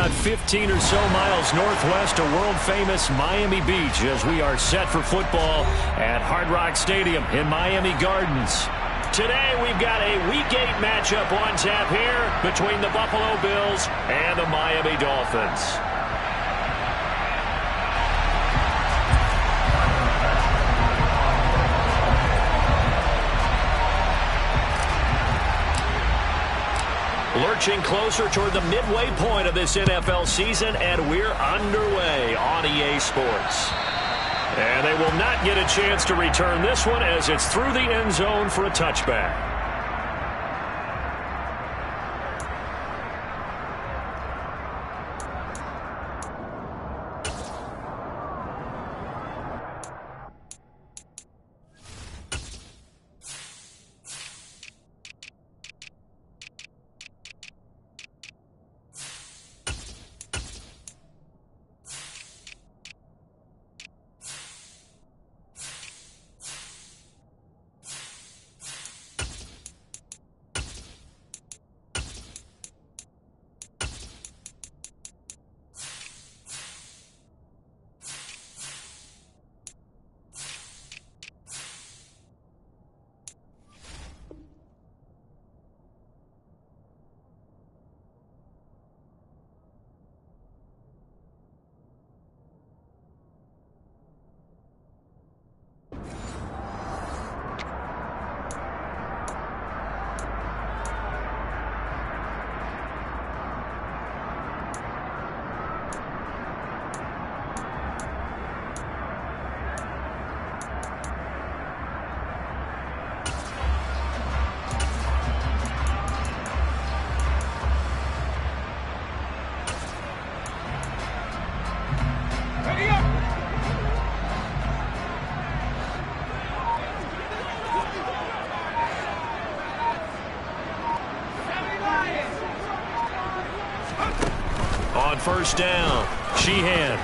about 15 or so miles northwest of world-famous Miami Beach as we are set for football at Hard Rock Stadium in Miami Gardens. Today we've got a Week 8 matchup on tap here between the Buffalo Bills and the Miami Dolphins. Lurching closer toward the midway point of this NFL season, and we're underway on EA Sports. And they will not get a chance to return this one as it's through the end zone for a touchback. On first down, Sheehan.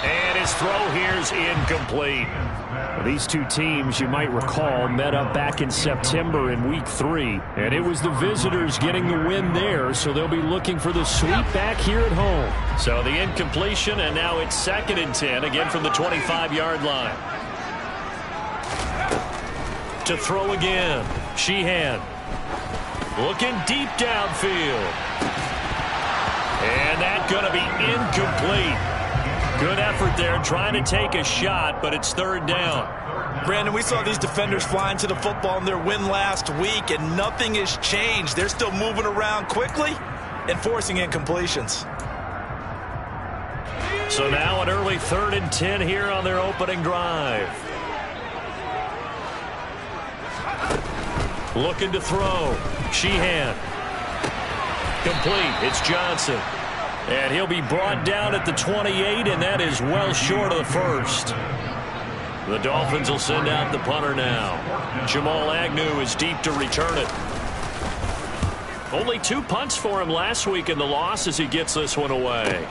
And his throw here is incomplete. Well, these two teams, you might recall, met up back in September in Week 3. And it was the visitors getting the win there, so they'll be looking for the sweep back here at home. So the incompletion, and now it's 2nd and 10, again from the 25-yard line. To throw again, Sheehan. Looking deep downfield. And that's going to be incomplete. Good effort there trying to take a shot, but it's 3rd down. Brandon, we saw these defenders flying to the football in their win last week, and nothing has changed. They're still moving around quickly and forcing incompletions. So now an early 3rd and 10 here on their opening drive. Looking to throw. Sheehan. Complete. It's Johnson. And he'll be brought down at the 28, and that is well short of the first. The Dolphins will send out the punter now. Jamal Agnew is deep to return it. Only 2 punts for him last week in the loss as he gets this one away.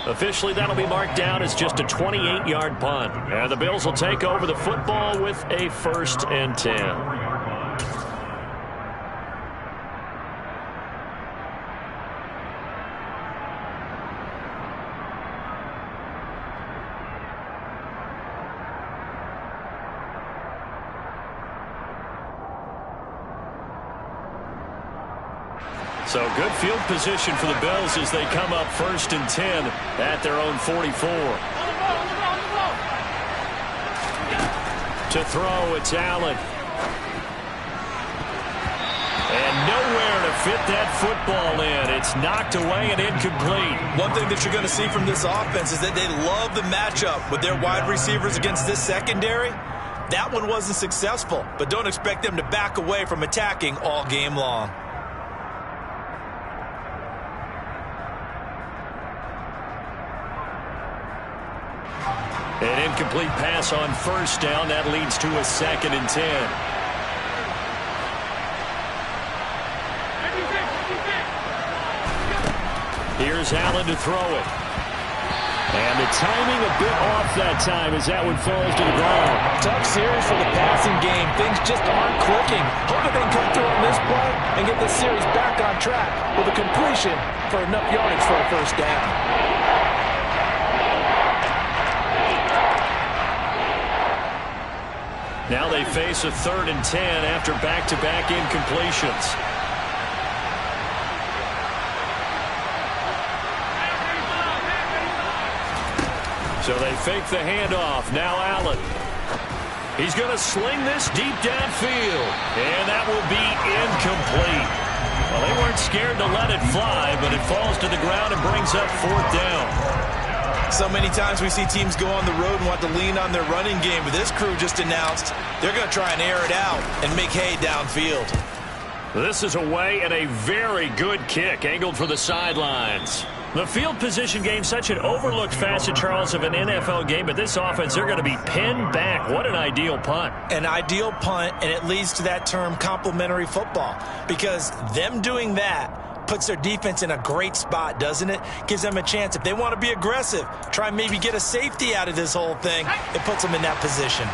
Officially, that'll be marked down as just a 28-yard punt. And the Bills will take over the football with a 1st and 10. So good field position for the Bills as they come up 1st and 10 at their own 44. To throw, it's Allen. And nowhere to fit that football in. It's knocked away and incomplete. One thing that you're going to see from this offense is that they love the matchup with their wide receivers against this secondary. That one wasn't successful, but don't expect them to back away from attacking all game long. An incomplete pass on 1st down. That leads to a 2nd and 10. Here's Allen to throw it. And the timing a bit off that time as that one falls to the ground. Tough series for the passing game. Things just aren't clicking. Hoping they can come through on this play and get the series back on track with a completion for enough yardage for a first down. Now they face a 3rd and 10 after back-to-back incompletions. So they fake the handoff. Now Allen. He's going to sling this deep downfield. And that will be incomplete. Well, they weren't scared to let it fly, but it falls to the ground and brings up 4th down. So many times we see teams go on the road and want to lean on their running game, but this crew just announced they're going to try and air it out and make hay downfield. This is away and a very good kick angled for the sidelines. The field position game, such an overlooked facet, Charles, of an NFL game, but this offense, they're going to be pinned back. What an ideal punt. An ideal punt, and it leads to that term complementary football, because them doing that puts their defense in a great spot, doesn't it? Gives them a chance. If they want to be aggressive, try and maybe get a safety out of this whole thing, it puts them in that position.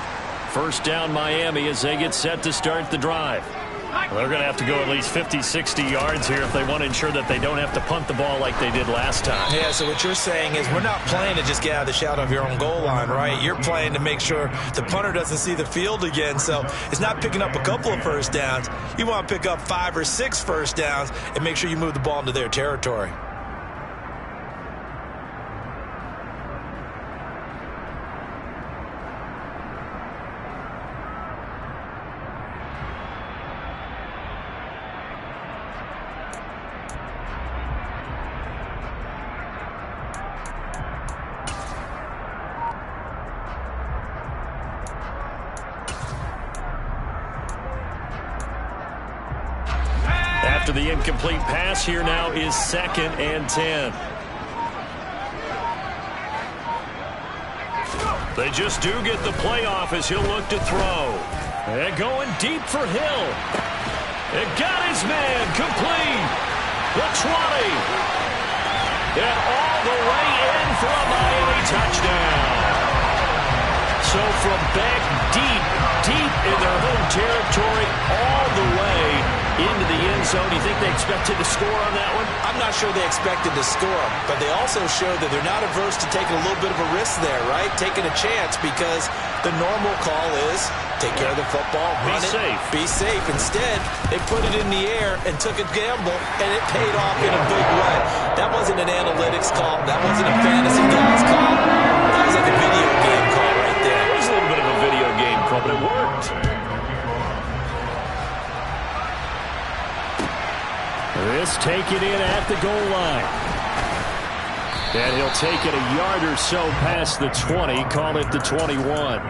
First down Miami as they get set to start the drive. Well, they're going to have to go at least 50, 60 yards here if they want to ensure that they don't have to punt the ball like they did last time. Yeah, so what you're saying is we're not playing to just get out of the shadow of your own goal line, right? You're playing to make sure the punter doesn't see the field again. So it's not picking up a couple of first downs. You want to pick up 5 or 6 first downs and make sure you move the ball into their territory. After the incomplete pass, here now is 2nd and 10. They just do get the play off as he'll look to throw. And going deep for Hill. It got his man complete. The 20. And all the way in for a Miami touchdown. So from back deep in their home territory, all the way into the end zone. Do you think they expected to score on that one? I'm not sure they expected to score, but they also showed that they're not averse to taking a little bit of a risk there, right? Taking a chance, because the normal call is take care of the football, run it, be safe. Instead, they put it in the air and took a gamble, and it paid off in a big way. That wasn't an analytics call. That wasn't a fantasy guy's call. That was like a video game call right there. It was a little bit of a video game call, but it worked. This taken in at the goal line. And he'll take it a yard or so past the 20, call it the 21.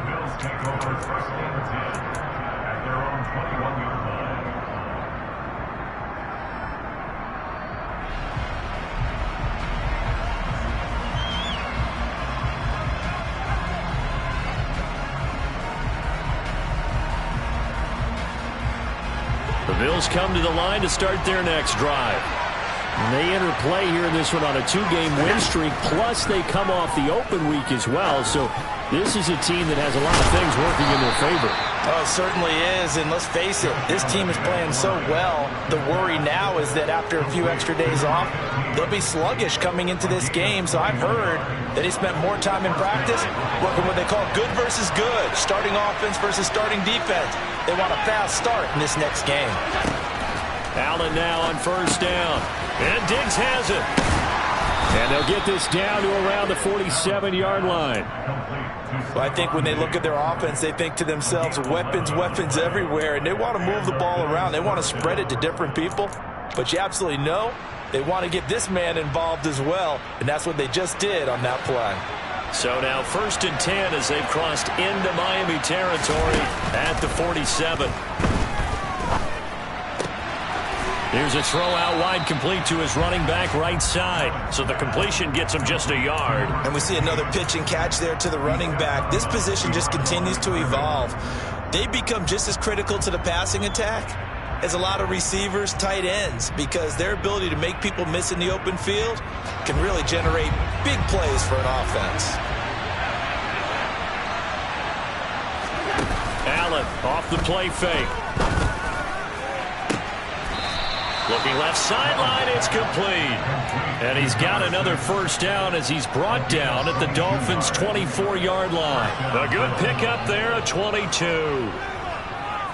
The Bills come to the line to start their next drive. And they enter play here in this one on a 2-game win streak, plus they come off the open week as well. So this is a team that has a lot of things working in their favor. Oh, it certainly is, and let's face it, this team is playing so well. The worry now is that after a few extra days off, they'll be sluggish coming into this game. So I've heard that he spent more time in practice working what they call good versus good, starting offense versus starting defense. They want a fast start in this next game. Allen now on first down, and Diggs has it. And they'll get this down to around the 47-yard line. Well, I think when they look at their offense, they think to themselves, weapons, weapons everywhere, and they want to move the ball around. They want to spread it to different people, but you absolutely know they want to get this man involved as well, and that's what they just did on that play. So now 1st and 10 as they've crossed into Miami territory at the 47. Here's a throw out wide, complete to his running back right side. So the completion gets him just a yard. And we see another pitch and catch there to the running back. This position just continues to evolve. They become just as critical to the passing attack is a lot of receivers, tight ends, because their ability to make people miss in the open field can really generate big plays for an offense. Allen off the play fake. Looking left sideline, it's complete. And he's got another first down as he's brought down at the Dolphins' 24-yard line. A good pickup there at 22.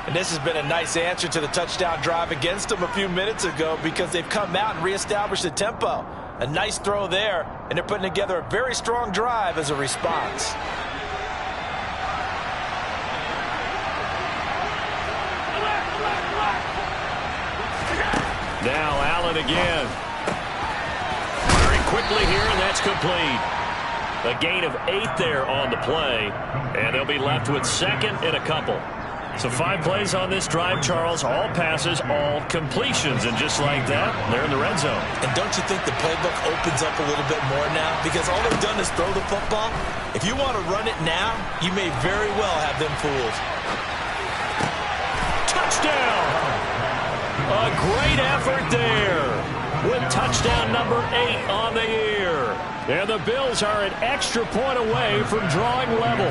And this has been a nice answer to the touchdown drive against them a few minutes ago because they've come out and reestablished the tempo. A nice throw there, and they're putting together a very strong drive as a response. Now Allen again. Very quickly here, and that's complete. A gain of 8 there on the play, and they'll be left with second and a couple. So 5 plays on this drive, Charles. All passes, all completions, and just like that, they're in the red zone. And don't you think the playbook opens up a little bit more now? Because all they've done is throw the football. If you want to run it now, you may very well have them fooled. Touchdown! A great effort there with touchdown number 8 on the year. And the Bills are an extra point away from drawing level.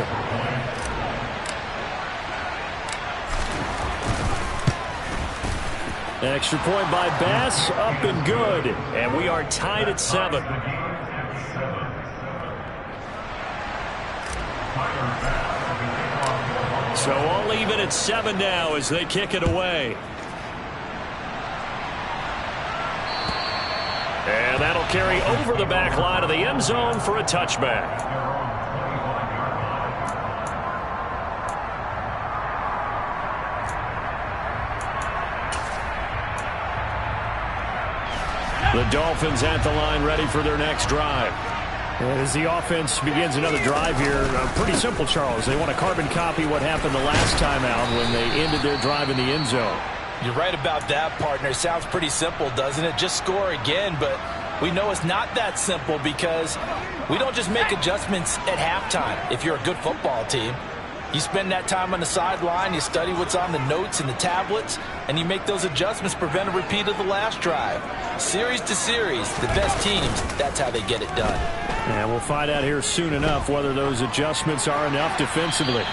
Extra point by Bass, up and good. And we are tied at 7. So all even at 7 now as they kick it away. And that'll carry over the back line of the end zone for a touchback. The Dolphins at the line ready for their next drive. As the offense begins another drive here, pretty simple, Charles. They want to carbon copy what happened the last time out when they ended their drive in the end zone. You're right about that, partner. Sounds pretty simple, doesn't it? Just score again, but we know it's not that simple because we don't just make adjustments at halftime if you're a good football team. You spend that time on the sideline, you study what's on the notes and the tablets, and you make those adjustments, prevent a repeat of the last drive. Series to series, the best teams, that's how they get it done. And we'll find out here soon enough whether those adjustments are enough defensively.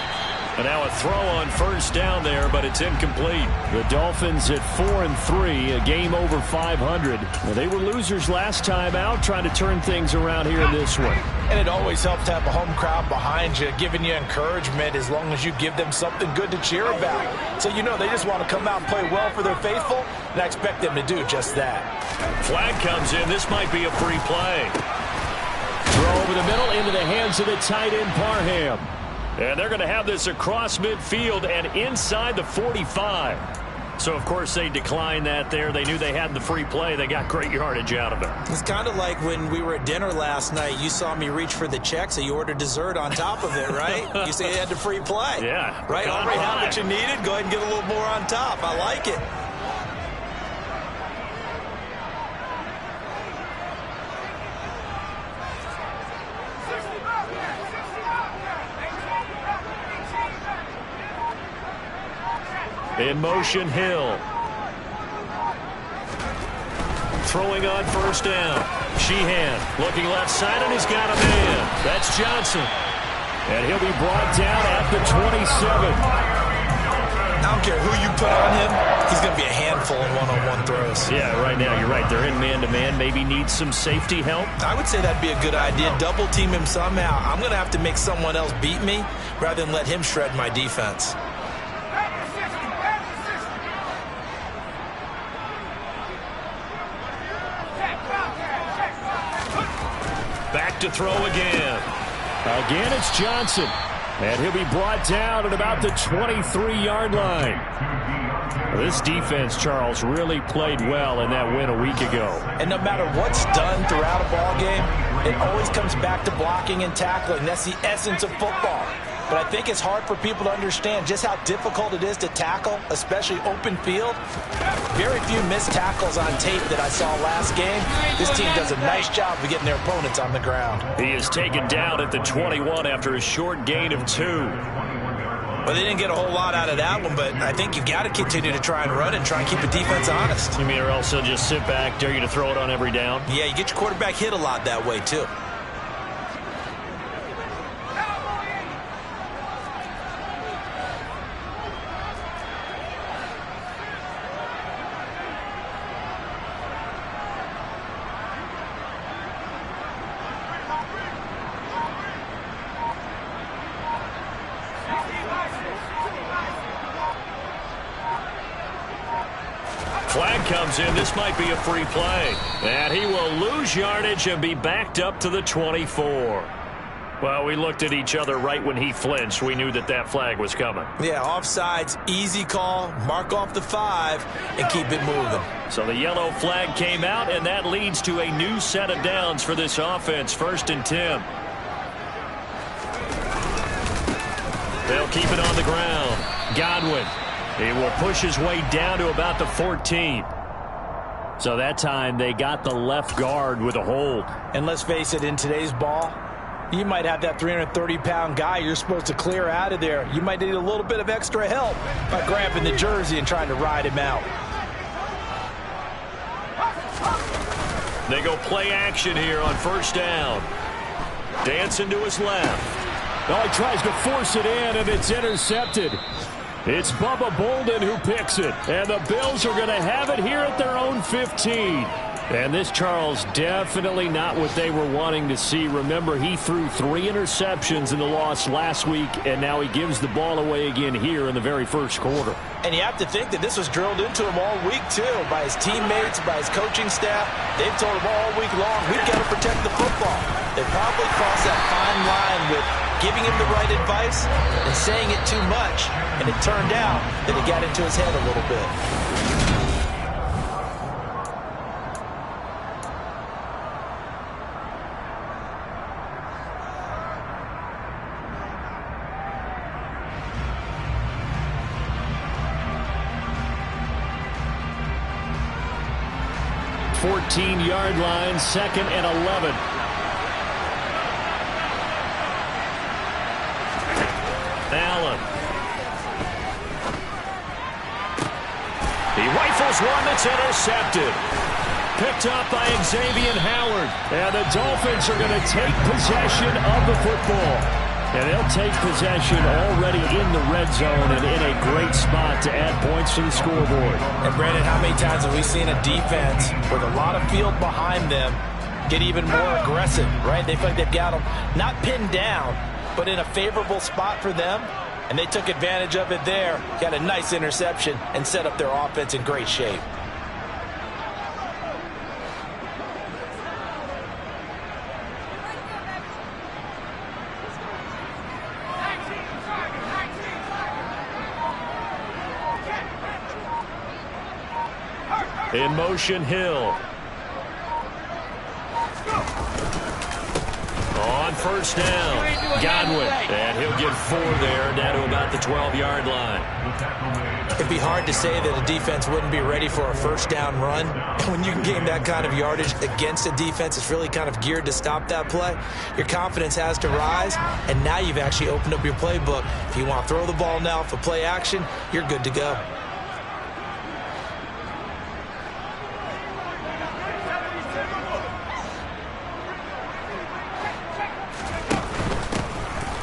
And now a throw on first down there, but it's incomplete. The Dolphins at 4-3, a game over 500. Well, they were losers last time out, trying to turn things around here in this one. And it always helps to have a home crowd behind you, giving you encouragement as long as you give them something good to cheer about. So you know they just want to come out and play well for their faithful, and I expect them to do just that. Flag comes in. This might be a free play. Throw over the middle into the hands of the tight end, Parham. And they're going to have this across midfield and inside the 45. So, of course, they declined that there. They knew they had the free play. They got great yardage out of it. It's kind of like when we were at dinner last night. You saw me reach for the check, so you ordered dessert on top of it, right? You say you had the free play. Yeah. Right? Already had what you needed. Go ahead and get a little more on top. I like it. In motion, Hill. Throwing on first down. Sheehan looking left side, and he's got a man. That's Johnson. And he'll be brought down at the 27. I don't care who you put on him. He's going to be a handful in one-on-one throws. Yeah, right now, you're right. They're in man-to-man. Maybe need some safety help. I would say that'd be a good idea. Double team him somehow. I'm going to have to make someone else beat me rather than let him shred my defense. Back to throw again. Again, it's Johnson. And he'll be brought down at about the 23-yard line. This defense, Charles, really played well in that win a week ago. And no matter what's done throughout a ball game, it always comes back to blocking and tackling. That's the essence of football. But I think it's hard for people to understand just how difficult it is to tackle, especially open field. Very few missed tackles on tape that I saw last game. This team does a nice job of getting their opponents on the ground. He is taken down at the 21 after a short gain of 2. Well, they didn't get a whole lot out of that one, but I think you've got to continue to try and run and try and keep the defense honest. You mean or else they'll just sit back, dare you to throw it on every down? Yeah, you get your quarterback hit a lot that way, too. Flag comes in. This might be a free play. And he will lose yardage and be backed up to the 24. Well, we looked at each other right when he flinched. We knew that that flag was coming. Yeah, offsides, easy call, mark off the 5, and keep it moving. So the yellow flag came out, and that leads to a new set of downs for this offense. 1st and 10. They'll keep it on the ground. Godwin. He will push his way down to about the 14. So that time they got the left guard with a hold. And let's face it, in today's ball, you might have that 330-pound guy you're supposed to clear out of there. You might need a little bit of extra help by grabbing the jersey and trying to ride him out. They go play action here on 1st down. Dancing to his left. Oh, he tries to force it in, and it's intercepted. It's Bubba Bolden who picks it. And the Bills are going to have it here at their own 15. And this, Charles, definitely not what they were wanting to see. Remember, he threw 3 interceptions in the loss last week, and now he gives the ball away again here in the very first quarter. And you have to think that this was drilled into him all week, too, by his teammates, by his coaching staff. They've told him all week long, we've got to protect the football. They probably crossed that fine line with giving him the right advice and saying it too much. And it turned out that it got into his head a little bit. Yard line, 2nd and 11. Allen. He rifles one that's intercepted. Picked up by Xavier Howard. And the Dolphins are going to take possession of the football. And they'll take possession already in the red zone and in a great spot to add points to the scoreboard. And, Brandon, how many times have we seen a defense with a lot of field behind them get even more aggressive, right? They feel like they've got them not pinned down, but in a favorable spot for them, and they took advantage of it there, got a nice interception, and set up their offense in great shape. In motion, Hill. On 1st down, Godwin. And he'll get 4 there, down to about the 12-yard line. It'd be hard to say that a defense wouldn't be ready for a 1st down run. When you can gain that kind of yardage against a defense that's really kind of geared to stop that play, your confidence has to rise, and now you've actually opened up your playbook. If you want to throw the ball now for play action, you're good to go.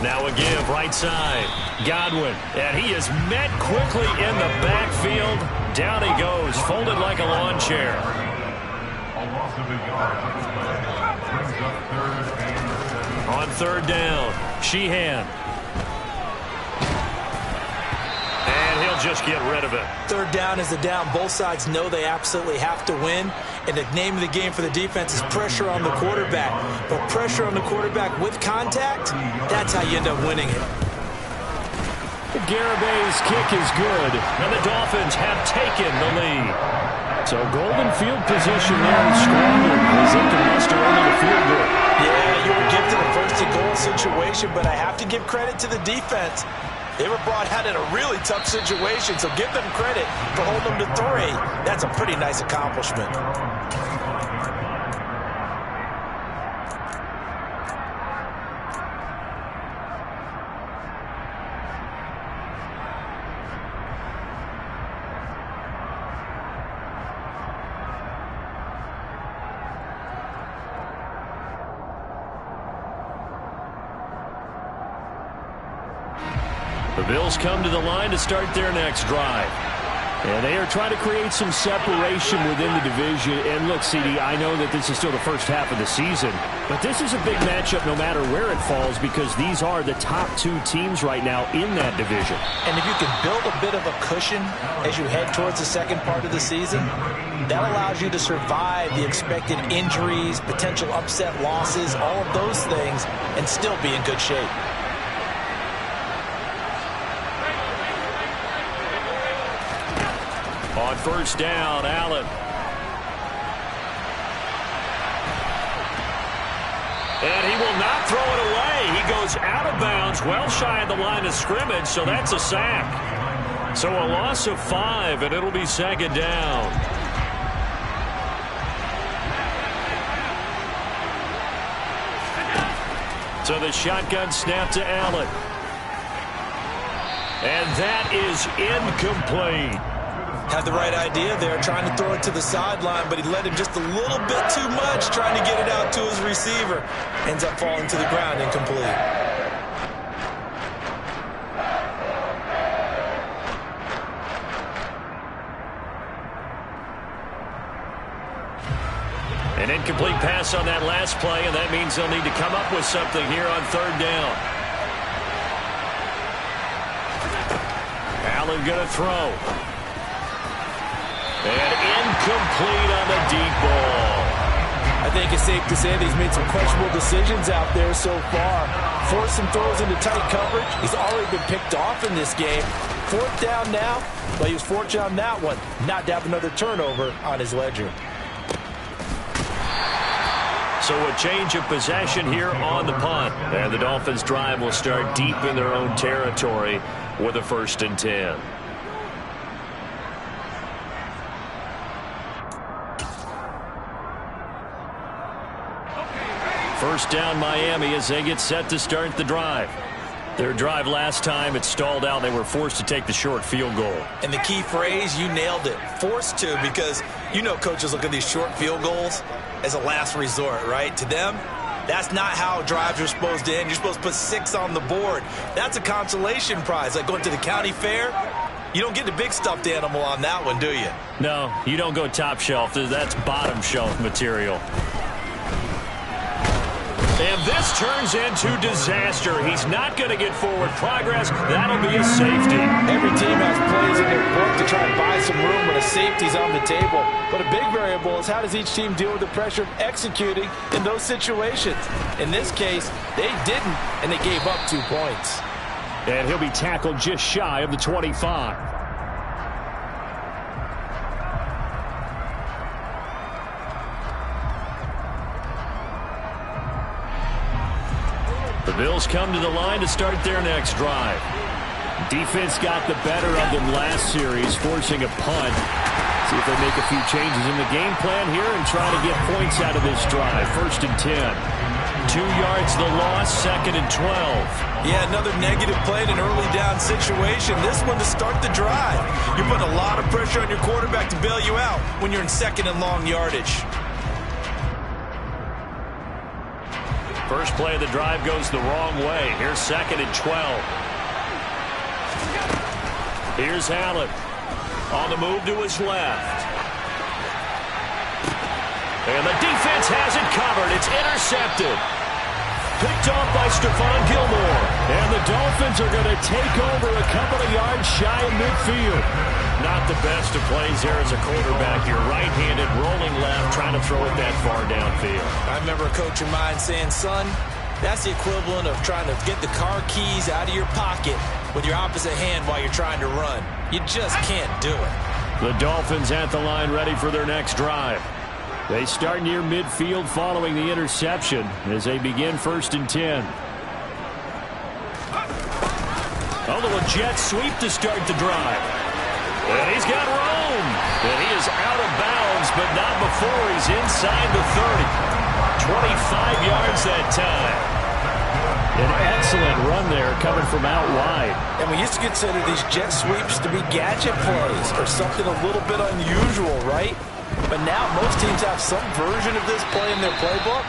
Now a give, right side. Godwin, and he is met quickly in the backfield. Down he goes, folded like a lawn chair. On 3rd down, Sheehan. And he'll just get rid of it. 3rd down is the down. Both sides know they absolutely have to win. And the name of the game for the defense is pressure on the quarterback. But pressure on the quarterback with contact, that's how you end up winning it. Garabay's kick is good, and the Dolphins have taken the lead. So golden field position there is squandered as they can muster only the field goal. Yeah, you were gifted a 1st-and-goal situation, but I have to give credit to the defense. They were brought out in a really tough situation, so give them credit for holding them to 3. That's a pretty nice accomplishment. The Bills come to the line to start their next drive. And they are trying to create some separation within the division. And look, CD, I know that this is still the first half of the season, but this is a big matchup no matter where it falls because these are the top two teams right now in that division. And if you can build a bit of a cushion as you head towards the second part of the season, that allows you to survive the expected injuries, potential upset losses, all of those things, and still be in good shape. On first down, Allen. And he will not throw it away. He goes out of bounds, well shy of the line of scrimmage, so that's a sack. So a loss of 5, and it'll be second down. So the shotgun snap to Allen. And that is incomplete. Had the right idea there, trying to throw it to the sideline, but he led him just a little bit too much, trying to get it out to his receiver. Ends up falling to the ground, incomplete. An incomplete pass on that last play, and that means they'll need to come up with something here on third down. Allen going to throw. And incomplete on the deep ball. I think it's safe to say that he's made some questionable decisions out there so far. Forced some throws into tight coverage. He's already been picked off in this game. Fourth down now, but he was fortunate on that one not to have another turnover on his ledger. So a change of possession here on the punt. And the Dolphins' drive will start deep in their own territory with a 1st and 10. First down Miami as they get set to start the drive. Their drive last time, it stalled out. They were forced to take the short field goal. And the key phrase, you nailed it. Forced to, because you know coaches look at these short field goals as a last resort, right? To them, that's not how drives are supposed to end. You're supposed to put 6 on the board. That's a consolation prize. Like going to the county fair, you don't get the big stuffed animal on that one, do you? No, you don't go top shelf. That's bottom shelf material. And this turns into disaster. He's not going to get forward progress. That'll be a safety. Every team has plays in their book to try and buy some room when a safety's on the table. But a big variable is how does each team deal with the pressure of executing in those situations. In this case, they didn't, and they gave up 2 points. And he'll be tackled just shy of the 25. The Bills come to the line to start their next drive. Defense got the better of them last series, forcing a punt. See if they make a few changes in the game plan here and try to get points out of this drive. 1st and 10. 2 yards the loss, 2nd and 12. Yeah, another negative play in an early down situation. This one to start the drive. You're putting a lot of pressure on your quarterback to bail you out when you're in 2nd and long yardage. First play of the drive goes the wrong way. Here's 2nd and 12. Here's Allen. On the move to his left. And the defense has it covered. It's intercepted. Picked off by Stephon Gilmore. And the Dolphins are going to take over a couple of yards shy of midfield. Not the best of plays there as a quarterback. You're right-handed, rolling left, trying to throw it that far downfield. I remember a coach of mine saying, son, that's the equivalent of trying to get the car keys out of your pocket with your opposite hand while you're trying to run. You just can't do it. The Dolphins at the line ready for their next drive. They start near midfield following the interception as they begin 1st and 10. A little jet sweep to start the drive. And he's got room. And he is out of bounds, but not before he's inside the 30. 25 yards that time. An excellent run there coming from out wide. And we used to consider these jet sweeps to be gadget plays or something a little bit unusual, right? But now most teams have some version of this play in their playbook.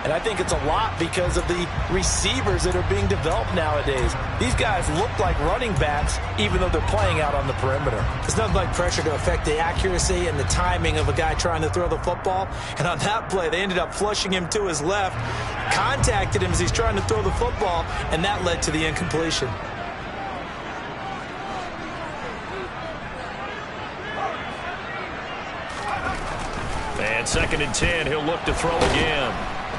And I think it's a lot because of the receivers that are being developed nowadays. These guys look like running backs even though they're playing out on the perimeter. There's nothing like pressure to affect the accuracy and the timing of a guy trying to throw the football. And on that play, they ended up flushing him to his left, contacted him as he's trying to throw the football, and that led to the incompletion. And 2nd and 10, he'll look to throw again.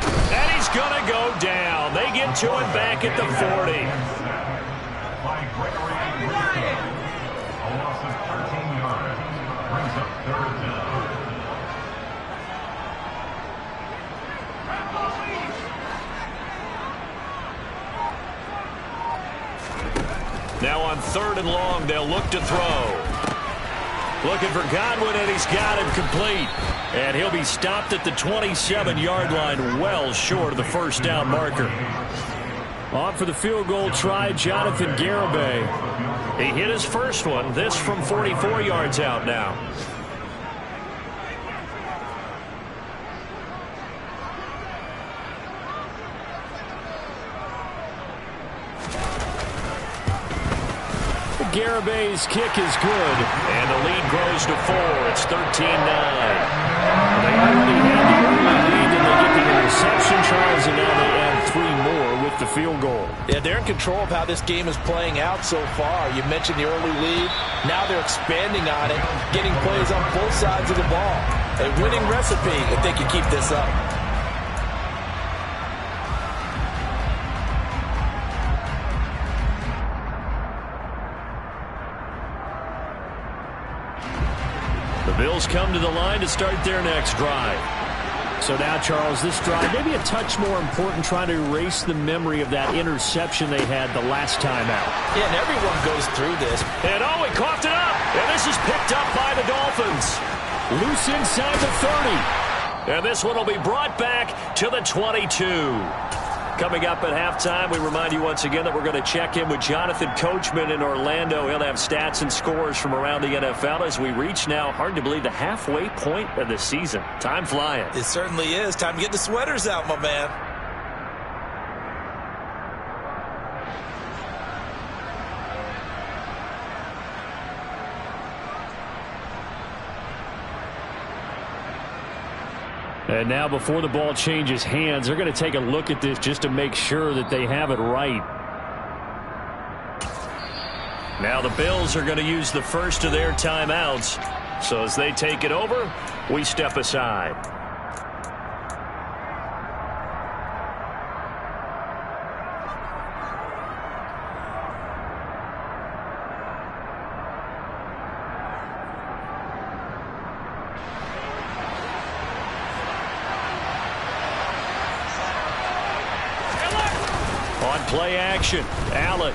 And he's going to go down. They get to him back at the 40. A loss of 13 yards. Brings up 3rd down. Now on 3rd and long, they'll look to throw. Looking for Godwin, and he's got him complete. And he'll be stopped at the 27-yard line, well short of the 1st down marker. On for the field goal try, Jonathan Garibay. He hit his first one, this from 44 yards out now. Garibay's kick is good, and the lead grows to 4. It's 13-9. They already had the early lead, and they get the interception, Charles, and now they add 3 more with the field goal. Yeah, they're in control of how this game is playing out so far. You mentioned the early lead. Now they're expanding on it, getting plays on both sides of the ball. A winning recipe if they can keep this up. The Bills come to the line to start their next drive. So now, Charles, this drive maybe a touch more important, trying to erase the memory of that interception they had the last time out. Yeah, and everyone goes through this. And oh, he coughed it up. And this is picked up by the Dolphins. Loose inside the 30. And this one will be brought back to the 22. Coming up at halftime, we remind you once again that we're going to check in with Jonathan Coachman in Orlando. He'll have stats and scores from around the NFL as we reach now, hard to believe, the halfway point of the season. Time flying. It certainly is. Time to get the sweaters out, my man. And now before the ball changes hands, they're going to take a look at this just to make sure that they have it right. Now the Bills are going to use the first of their timeouts. So as they take it over, we step aside. On play action, Allen.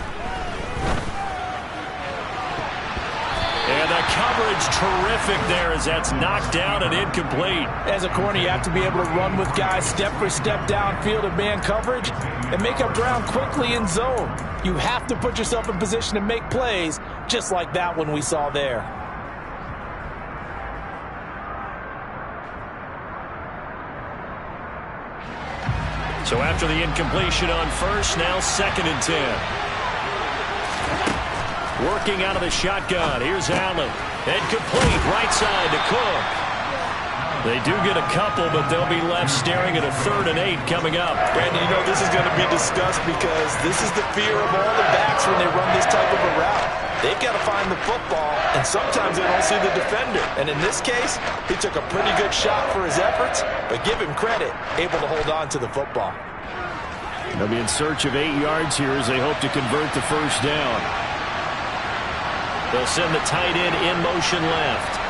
And the coverage terrific there as that's knocked down and incomplete. As a corner, you have to be able to run with guys step for step downfield in man coverage and make up ground quickly in zone. You have to put yourself in position to make plays just like that one we saw there. So after the incompletion on first, now 2nd and 10. Working out of the shotgun. Here's Allen. And complete right side to Cook. They do get a couple, but they'll be left staring at a 3rd and 8 coming up. Brandon, you know this is going to be discussed because this is the fear of all the backs when they run this type of a route. They've got to find the football, and sometimes they don't see the defender. And in this case, he took a pretty good shot for his efforts, but give him credit, able to hold on to the football. They'll be in search of 8 yards here as they hope to convert the first down. They'll send the tight end in motion left.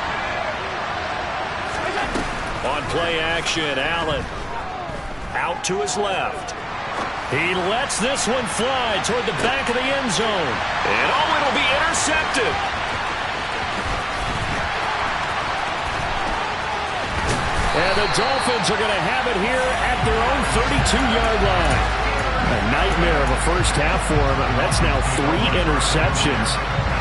On play action, Allen out to his left. He lets this one fly toward the back of the end zone. And oh, it'll be intercepted. And the Dolphins are going to have it here at their own 32-yard line. A nightmare of a first half for him. That's now 3 interceptions.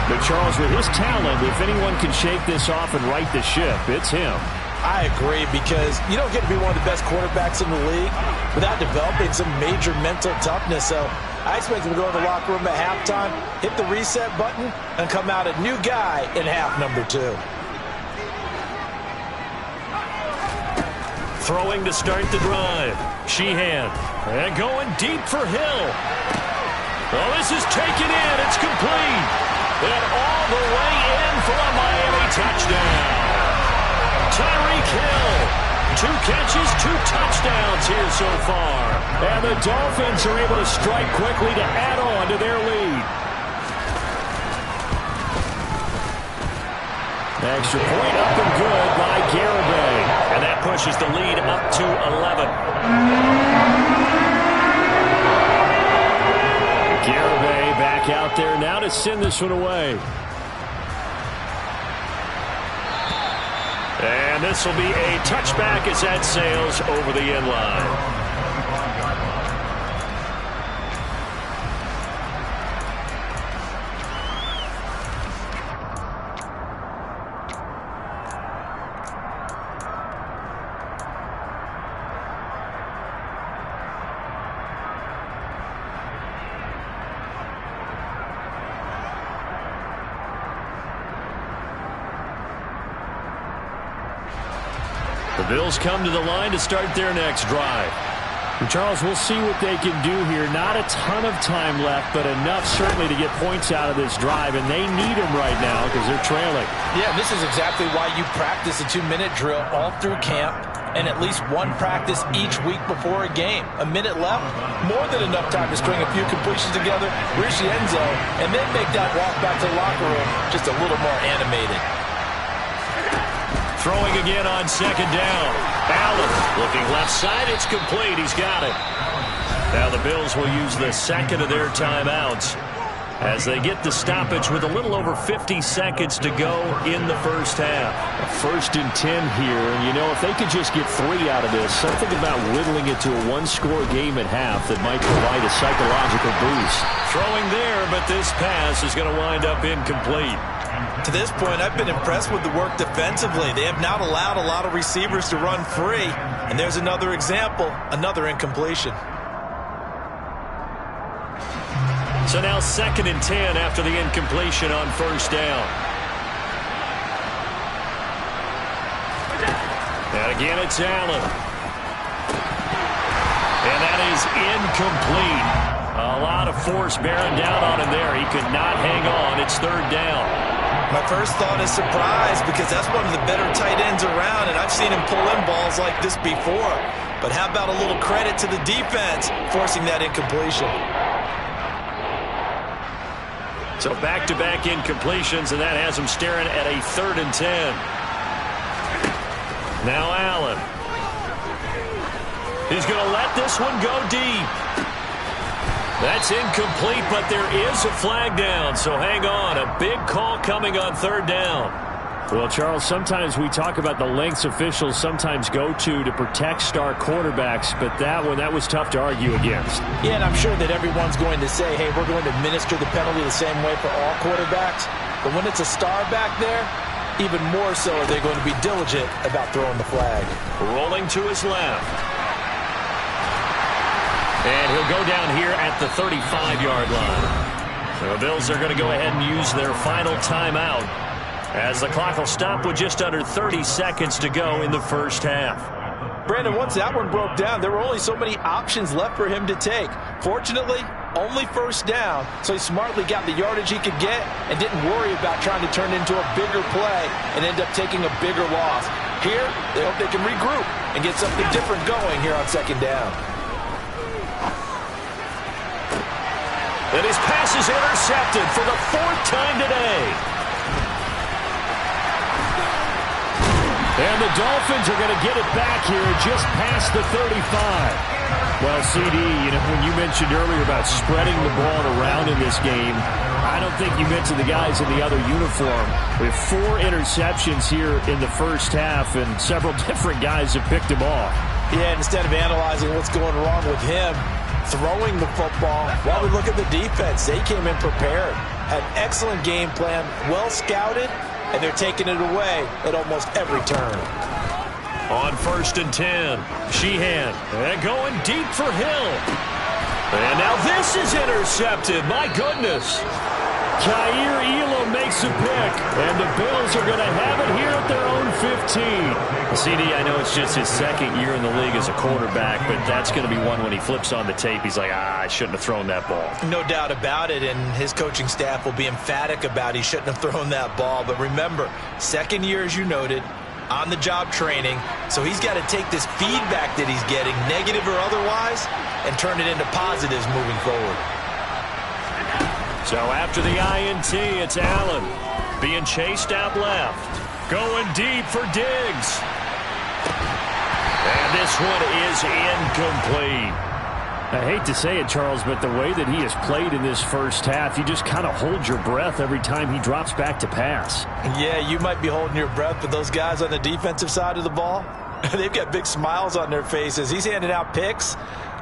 But Charles, with his talent, if anyone can shake this off and right the ship, it's him. I agree, because you don't get to be one of the best quarterbacks in the league, but without developing some major mental toughness. So I expect him to go to the locker room at halftime, hit the reset button, and come out a new guy in half number 2. Throwing to start the drive. Sheehan. And going deep for Hill. Well, this is taken in. It's complete. And all the way in for a Miami touchdown. Tyreek Hill. 2 catches, 2 touchdowns here so far. And the Dolphins are able to strike quickly to add on to their lead. Extra point up and good by Garibay. And that pushes the lead up to 11. Garibay back out there now to send this one away. And this will be a touchback as that sails over the end line. The Bills come to the line to start their next drive. And Charles, we'll see what they can do here. Not a ton of time left, but enough certainly to get points out of this drive, and they need them right now because they're trailing. Yeah, this is exactly why you practice a 2-minute drill all through camp and at least one practice each week before a game. A minute left, more than enough time to string a few completions together, reach the end zone, and then make that walk back to the locker room just a little more animated. Throwing again on second down. Allen looking left side. It's complete. He's got it. Now the Bills will use the second of their timeouts as they get the stoppage with a little over 50 seconds to go in the first half. A 1st and 10 here. And, you know, if they could just get 3 out of this, something about whittling it to a 1-score game at half that might provide a psychological boost. Throwing there, but this pass is going to wind up incomplete. To this point, I've been impressed with the work defensively. They have not allowed a lot of receivers to run free. And there's another example, another incompletion. So now 2nd and 10 after the incompletion on 1st down. And again, it's Allen. And that is incomplete. A lot of force bearing down on him there. He could not hang on. It's 3rd down. My first thought is surprise because that's one of the better tight ends around, and I've seen him pull in balls like this before. But how about a little credit to the defense forcing that incompletion? So back-to-back incompletions, and that has him staring at a 3rd and 10. Now Allen. He's going to let this one go deep. That's incomplete, but there is a flag down, so hang on. A big call coming on 3rd down. Well, Charles, sometimes we talk about the lengths officials sometimes go to protect star quarterbacks, but that one, that was tough to argue against. Yeah, and I'm sure that everyone's going to say, hey, we're going to administer the penalty the same way for all quarterbacks. But when it's a star back there, even more so are they going to be diligent about throwing the flag. Rolling to his left. And he'll go down here at the 35-yard line. So the Bills are going to go ahead and use their final timeout as the clock will stop with just under 30 seconds to go in the first half. Brandon, once that one broke down, there were only so many options left for him to take. Fortunately, only 1st down, so he smartly got the yardage he could get and didn't worry about trying to turn into a bigger play and end up taking a bigger loss. Here, they hope they can regroup and get something different going here on 2nd down. And his pass is intercepted for the 4th time today. And the Dolphins are going to get it back here just past the 35. Well, CD, you know, when you mentioned earlier about spreading the ball around in this game, I don't think you mentioned the guys in the other uniform. We have 4 interceptions here in the first half, and several different guys have picked them off. Yeah, instead of analyzing what's going wrong with him, throwing the football, while we look at the defense, they came in prepared, had excellent game plan, well scouted, and they're taking it away at almost every turn. On 1st and 10, Sheehan. And going deep for Hill. And now this is intercepted. My goodness. Kaiir Elam makes a pick, and the Bills are going to have it here at their own 15. CD, I know it's just his second year in the league as a quarterback, but that's going to be one when he flips on the tape. He's like, I shouldn't have thrown that ball. No doubt about it, and his coaching staff will be emphatic about he shouldn't have thrown that ball. But remember, second year, as you noted, on-the-job training, so he's got to take this feedback that he's getting, negative or otherwise, and turn it into positives moving forward. So after the INT, it's Allen being chased out left. Going deep for Diggs. And this one is incomplete. I hate to say it, Charles, but the way that he has played in this first half, you just kind of hold your breath every time he drops back to pass. Yeah, you might be holding your breath, but those guys on the defensive side of the ball, they've got big smiles on their faces. He's handing out picks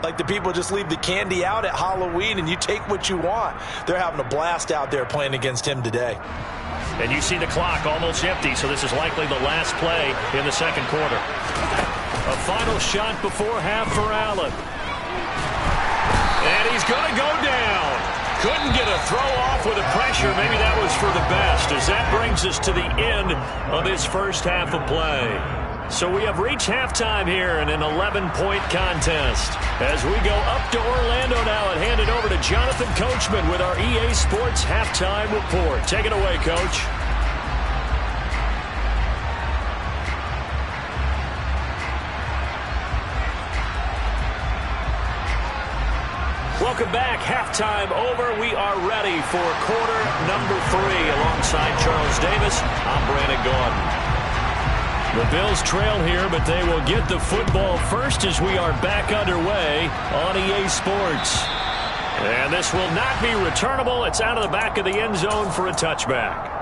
like the people just leave the candy out at Halloween and you take what you want. They're having a blast out there playing against him today. And you see the clock almost empty, so this is likely the last play in the second quarter. A final shot before half for Allen. And he's going to go down. Couldn't get a throw off with the pressure. Maybe that was for the best, as that brings us to the end of this first half of play. So we have reached halftime here in an 11-point contest. As we go up to Orlando now and hand it over to Jonathan Coachman with our EA Sports Halftime Report. Take it away, Coach. Welcome back. Halftime over. We are ready for quarter number 3. Alongside Charles Davis, I'm Brandon Gaudin. The Bills trail here, but they will get the football first as we are back underway on EA Sports. And this will not be returnable. It's out of the back of the end zone for a touchback.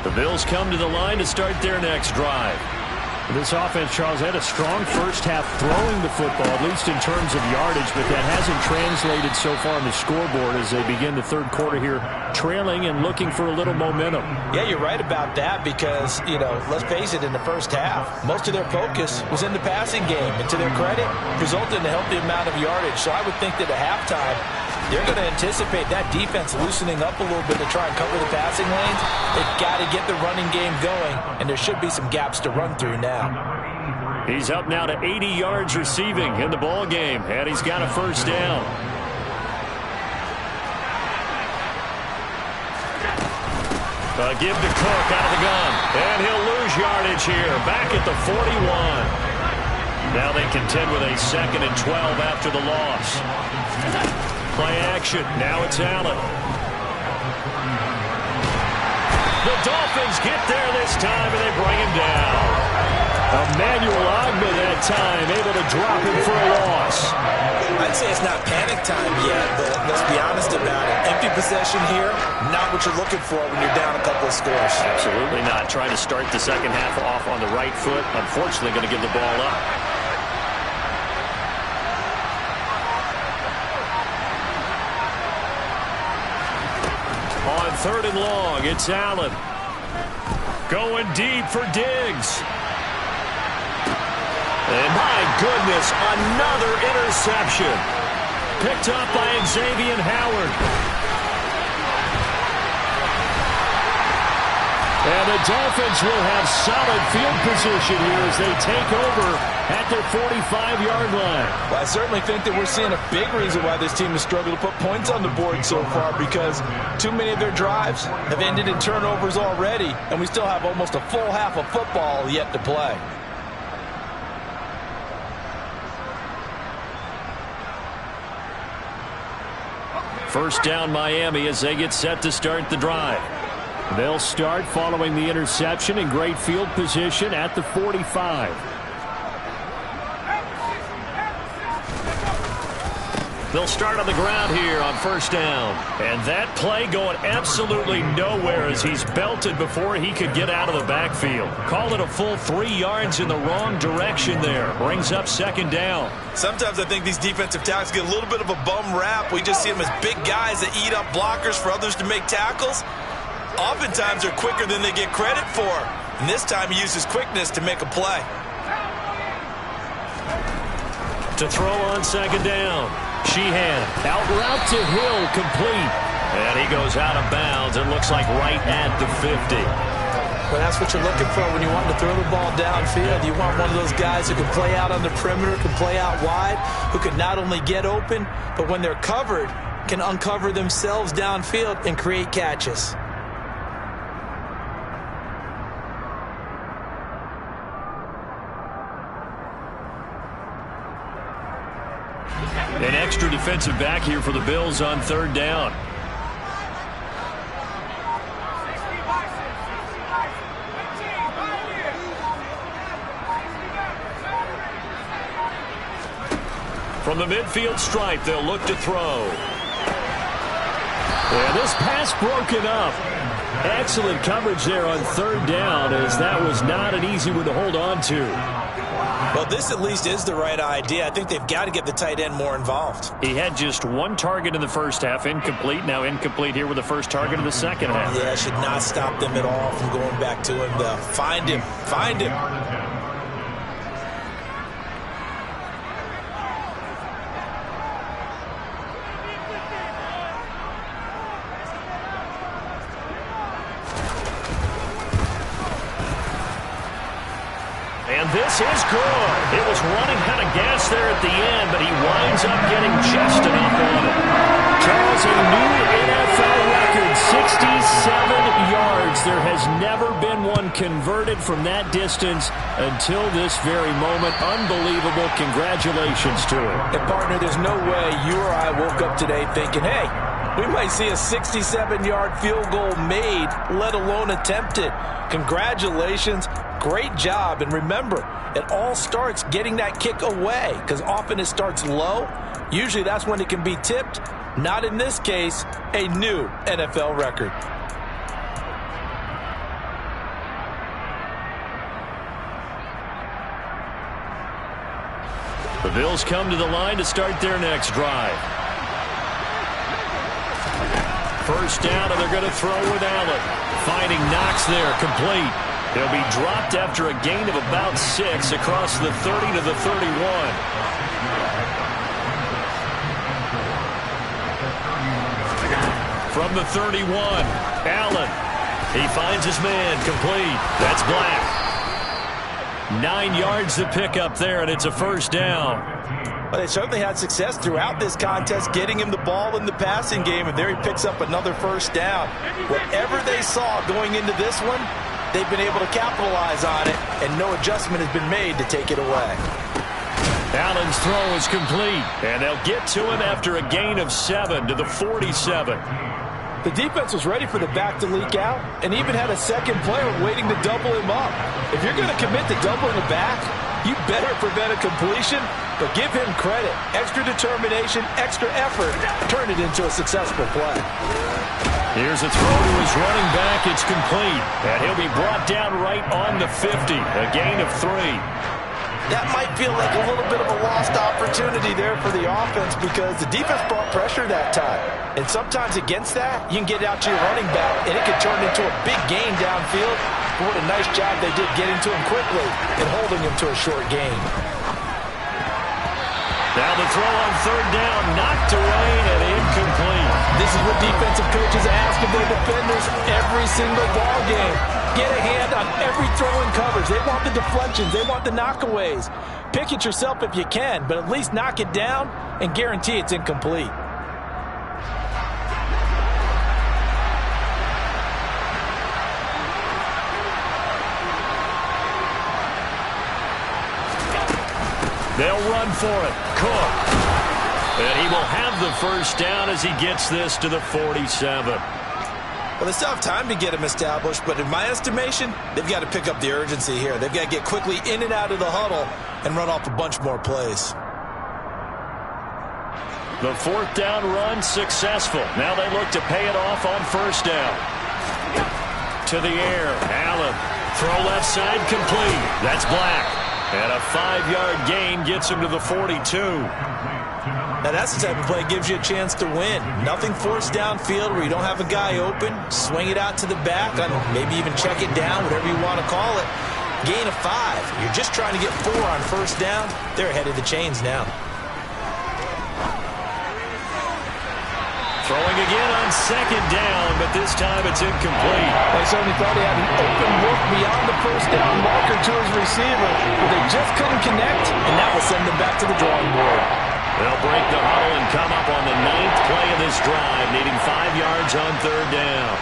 The Bills come to the line to start their next drive. This offense, Charles, had a strong first half throwing the football, at least in terms of yardage, but that hasn't translated so far on the scoreboard as they begin the third quarter here, trailing and looking for a little momentum. Yeah, you're right about that because, let's face it, in the first half, most of their focus was in the passing game, and to their credit, resulted in a healthy amount of yardage. So I would think that at halftime, they're going to anticipate that defense loosening up a little bit to try and cover the passing lanes. They've got to get the running game going, and there should be some gaps to run through now. He's up now to 80 yards receiving in the ball game, and he's got a first down. A give to Cook out of the gun, and he'll lose yardage here, back at the 41. Now they contend with a 2nd and 12 after the loss. Play action. Now it's Allen. The Dolphins get there this time, and they bring him down. Emmanuel Ogbah that time, able to drop him for a loss. I'd say it's not panic time yet, but let's be honest about it. Empty possession here, not what you're looking for when you're down a couple of scores. Absolutely not. Trying to start the second half off on the right foot. Unfortunately, going to give the ball up. On 3rd and long, it's Allen. Going deep for Diggs. And my goodness, another interception. Picked up by Xavier Howard. And the Dolphins will have solid field position here as they take over at their 45-yard line. Well, I certainly think that we're seeing a big reason why this team has struggled to put points on the board so far, because too many of their drives have ended in turnovers already, and we still have almost a full half of football yet to play. First down Miami as they get set to start the drive. They'll start following the interception in great field position at the 45. They'll start on the ground here on first down. And that play going absolutely nowhere as he's belted before he could get out of the backfield. Call it a full 3 yards in the wrong direction there. Brings up second down. Sometimes I think these defensive tackles get a little bit of a bum rap. We just see them as big guys that eat up blockers for others to make tackles. Oftentimes they're quicker than they get credit for. And this time he uses quickness to make a play. To throw on second down. Sheehan out route to Hill, complete. And he goes out of bounds. It looks like right at the 50. Well, that's what you're looking for when you want to throw the ball downfield. You want one of those guys who can play out on the perimeter, can play out wide, who can not only get open, but when they're covered, can uncover themselves downfield and create catches. An extra defensive back here for the Bills on third down. From the midfield stripe, they'll look to throw. And this pass broken up. Excellent coverage there on third down, as that was not an easy one to hold on to. Well, this at least is the right idea. I think they've got to get the tight end more involved. He had just one target in the first half, incomplete. Now incomplete here with the first target of the second half. Yeah, it should not stop them at all from going back to him. Find him. Find him. And this is good. It was running out of gas there at the end, but he winds up getting just enough on it. Charles, a new NFL record, 67 yards. There has never been one converted from that distance until this very moment. Unbelievable. Congratulations to him. And, partner, there's no way you or I woke up today thinking, hey, we might see a 67-yard field goal made, let alone attempted. Congratulations. Great job. And remember, it all starts getting that kick away, because often it starts low. Usually that's when it can be tipped. Not in this case, a new NFL record. The Bills come to the line to start their next drive. First down, and they're going to throw with Allen. Finding Knox there, complete. He'll be dropped after a gain of about 6 across the 30 to the 31. From the 31, Allen. He finds his man, complete. That's Black. 9 yards to pick up there, and it's a first down. Well, they certainly had success throughout this contest getting him the ball in the passing game, and there he picks up another first down. Whatever they saw going into this one, they've been able to capitalize on it, and no adjustment has been made to take it away. Allen's throw is complete, and they'll get to him after a gain of 7 to the 47. The defense was ready for the back to leak out and even had a second player waiting to double him up. If you're going to commit to doubling the back, you better prevent a completion, but give him credit. Extra determination, extra effort, turn it into a successful play. Here's a throw to his running back. It's complete, and he'll be brought down right on the 50, a gain of 3. That might feel like a little bit of a lost opportunity there for the offense because the defense brought pressure that time. And sometimes against that, you can get out to your running back, and it could turn into a big gain downfield. But what a nice job they did getting to him quickly and holding him to a short gain. Now the throw on third down, knocked away and incomplete. This is what defensive coaches ask of their defenders every single ball game. Get a hand on every throw in coverage. They want the deflections. They want the knockaways. Pick it yourself if you can, but at least knock it down and guarantee it's incomplete. They'll run for it. Cook. And he will have the first down as he gets this to the 47. Well, they still have time to get him established, but in my estimation, they've got to pick up the urgency here. They've got to get quickly in and out of the huddle and run off a bunch more plays. The fourth down run successful. Now they look to pay it off on first down. To the air. Allen. Throw left side complete. That's Black. And a 5-yard gain gets him to the 42. Now that's the type of play that gives you a chance to win. Nothing forced downfield where you don't have a guy open. Swing it out to the back. Maybe even check it down, whatever you want to call it. Gain of 5. You're just trying to get 4 on first down. They're ahead of the chains now. Throwing again on second down, but this time it's incomplete. They certainly thought he had an open look beyond the first down marker to his receiver, but they just couldn't connect, and that will send them back to the drawing board. They'll break the huddle and come up on the 9th play of this drive, needing 5 yards on third down.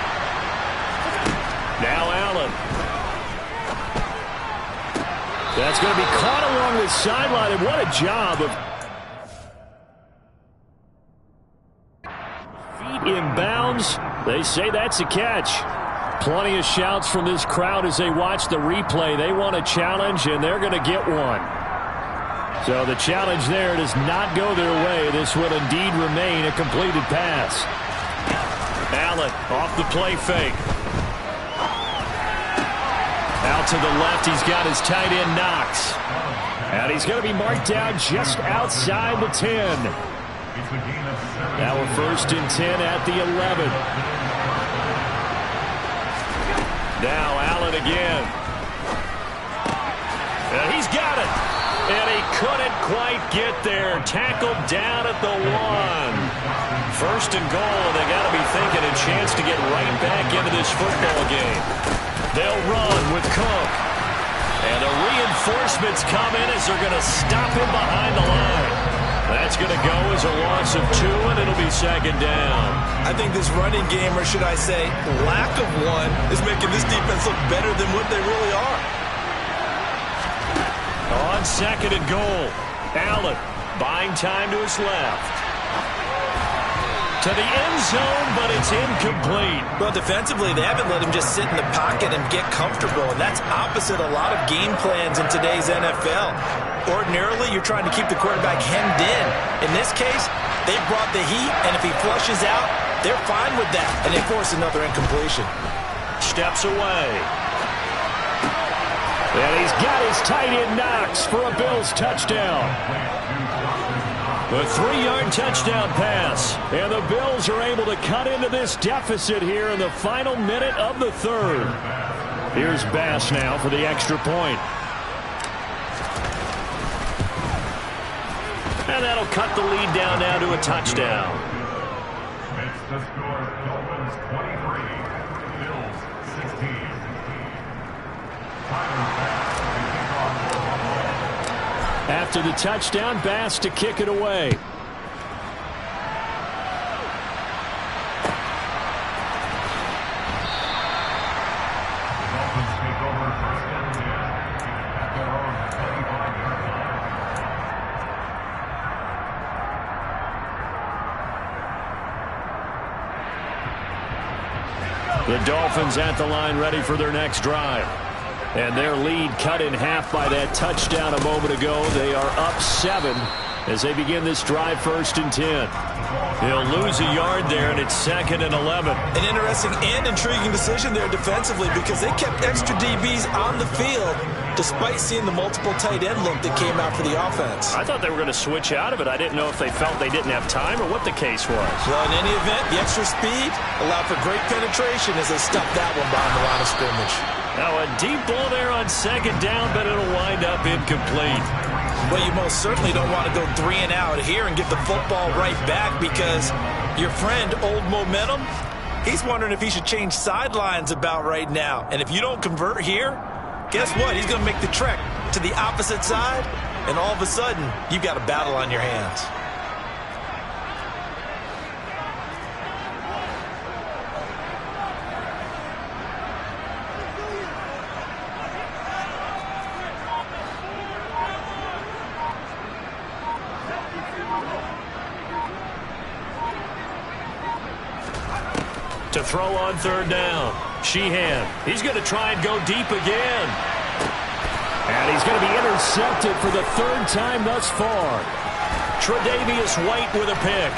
Now Allen. That's going to be caught along the sideline, and what a job of inbounds. They say that's a catch. Plenty of shouts from this crowd as they watch the replay. They want a challenge, and they're going to get one. So the challenge there does not go their way. This will indeed remain a completed pass. Allen off the play fake. Out to the left, he's got his tight end Knox. And he's going to be marked down just outside the 10. Now we're 1st and 10 at the 11. Now Allen again. And he's got it. And he couldn't quite get there. Tackled down at the 1. 1st and goal, and they got to be thinking a chance to get right back into this football game. They'll run with Cook. And the reinforcements come in as they're going to stop him behind the line. That's going to go as a loss of 2, and it'll be second down. I think this running game, or should I say lack of one, is making this defense look better than what they really are. On 2nd and goal, Allen buying time to his left. To the end zone, but it's incomplete. Well, defensively, they haven't let him just sit in the pocket and get comfortable, and that's opposite a lot of game plans in today's NFL. Ordinarily, you're trying to keep the quarterback hemmed in. In this case, they brought the heat, and if he flushes out, they're fine with that, and they force another incompletion. Steps away. And he's got his tight end Knox for a Bills touchdown. A 3-yard touchdown pass. And the Bills are able to cut into this deficit here in the final minute of the 3rd. Here's Bass now for the extra point. And that'll cut the lead down now to a touchdown. Makes the score Dolphins 23, Bills 16. After the touchdown, Bass to kick it away. Dolphins take over 1st and 10 at their own 25-yard line. The Dolphins at the line, ready for their next drive. And their lead cut in half by that touchdown a moment ago. They are up 7 as they begin this drive 1st and 10. He'll lose a yard there, and it's 2nd and 11. An interesting and intriguing decision there defensively because they kept extra DBs on the field despite seeing the multiple tight end look that came out for the offense. I thought they were going to switch out of it. I didn't know if they felt they didn't have time or what the case was. Well, in any event, the extra speed allowed for great penetration as they stuffed that one behind the line of scrimmage. Now a deep ball there on 2nd down, but it'll wind up incomplete. Well, you most certainly don't want to go 3 and out here and get the football right back because your friend, Old Momentum, he's wondering if he should change sidelines about right now. And if you don't convert here, guess what? He's going to make the trek to the opposite side, and all of a sudden, you've got a battle on your hands. To throw on 3rd down. Sheehan. He's going to try and go deep again. And he's going to be intercepted for the 3rd time thus far. Tre'Davious White with a pick.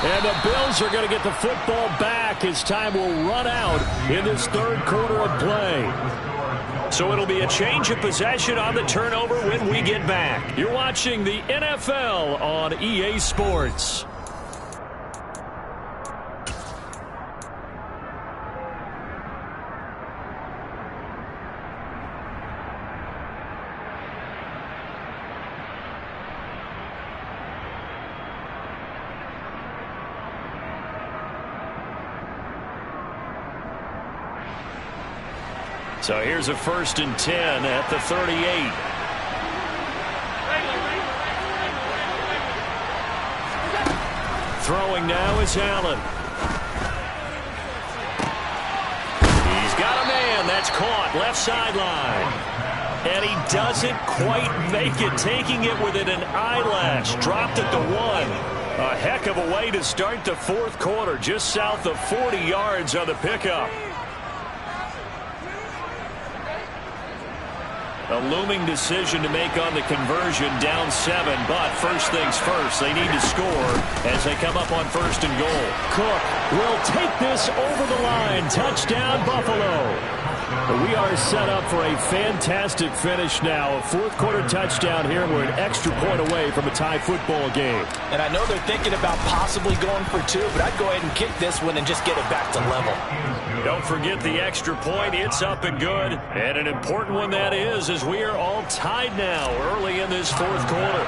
And the Bills are going to get the football back as time will run out in this third quarter of play. So it'll be a change of possession on the turnover when we get back. You're watching the NFL on EA Sports. So here's a 1st and 10 at the 38. Throwing now is Allen. He's got a man. That's caught. Left sideline. And he doesn't quite make it. Taking it within an eyelash. Dropped at the 1. A heck of a way to start the fourth quarter. Just south of 40 yards on the pickup. A looming decision to make on the conversion, down 7, but first things first, they need to score as they come up on 1st and goal. Cook will take this over the line. Touchdown, Buffalo. We are set up for a fantastic finish now. A fourth quarter touchdown here. We're an extra point away from a tie football game. And I know they're thinking about possibly going for 2, but I'd go ahead and kick this one and just get it back to level. Don't forget the extra point. It's up and good. And an important one that is, as we are all tied now early in this fourth quarter.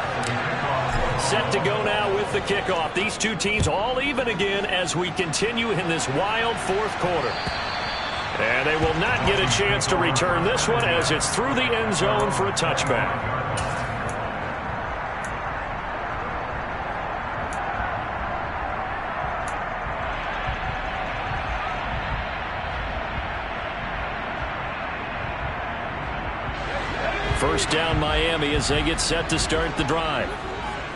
Set to go now with the kickoff. These two teams all even again as we continue in this wild fourth quarter. And they will not get a chance to return this one as it's through the end zone for a touchback. First down Miami as they get set to start the drive.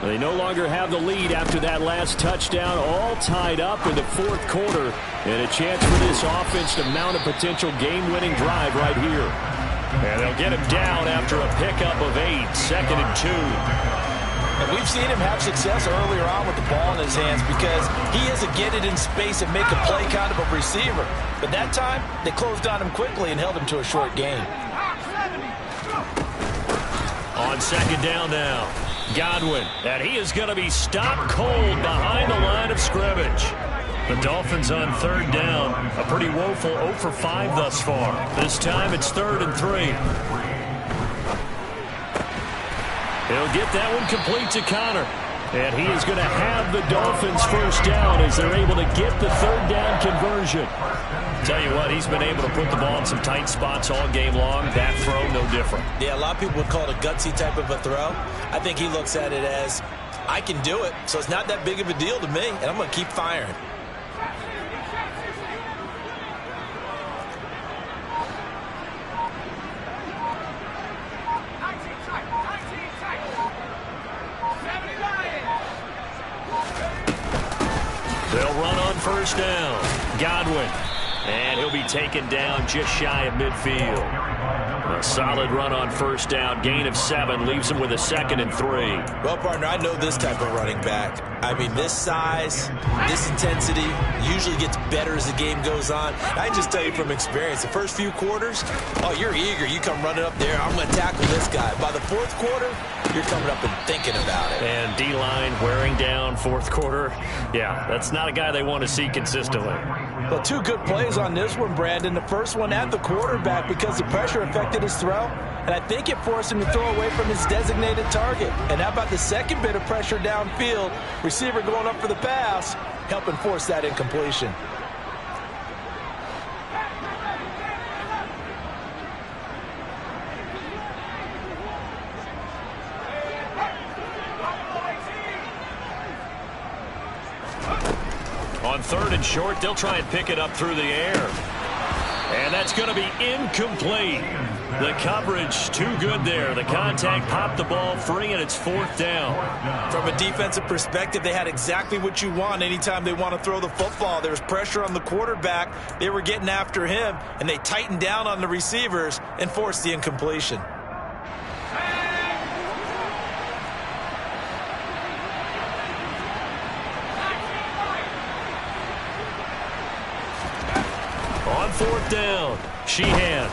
They no longer have the lead after that last touchdown, all tied up in the fourth quarter. And a chance for this offense to mount a potential game-winning drive right here. And they'll get him down after a pickup of 8, 2nd and 2. And we've seen him have success earlier on with the ball in his hands because he is a get it in space and make a play kind of a receiver. But that time, they closed on him quickly and held him to a short gain. On 2nd down now, Godwin. And he is going to be stopped cold behind the line of scrimmage. The Dolphins on 3rd down. A pretty woeful 0 for 5 thus far. This time it's 3rd and 3. He'll get that one complete to Connor. And he is going to have the Dolphins first down as they're able to get the 3rd down conversion. Tell you what, he's been able to put the ball in some tight spots all game long. That throw, no different. Yeah, a lot of people would call it a gutsy type of a throw. I think he looks at it as, I can do it, so it's not that big of a deal to me, and I'm going to keep firing. They'll run on first down. Godwin. And he'll be taken down just shy of midfield. A solid run on first down. Gain of 7 leaves him with a 2nd and 3. Well, partner, I know this type of running back. I mean, this size, this intensity usually gets better as the game goes on. I can just tell you from experience, the first few quarters, oh, you're eager. You come running up there, I'm going to tackle this guy. By the fourth quarter, you're coming up and thinking about it. And D-line wearing down fourth quarter. Yeah, that's not a guy they want to see consistently. Well, 2 good plays on this one, Brandon. The first one at the quarterback because the pressure affected his throw. And I think it forced him to throw away from his designated target. And how about the second bit of pressure downfield? Receiver going up for the pass, helping force that incompletion. On 3rd and short, they'll try and pick it up through the air. And that's going to be incomplete. The coverage too good there. The contact popped the ball free, and it's 4th down. From a defensive perspective, they had exactly what you want anytime they want to throw the football. There was pressure on the quarterback. They were getting after him, and they tightened down on the receivers and forced the incompletion. 4th down. Sheehan.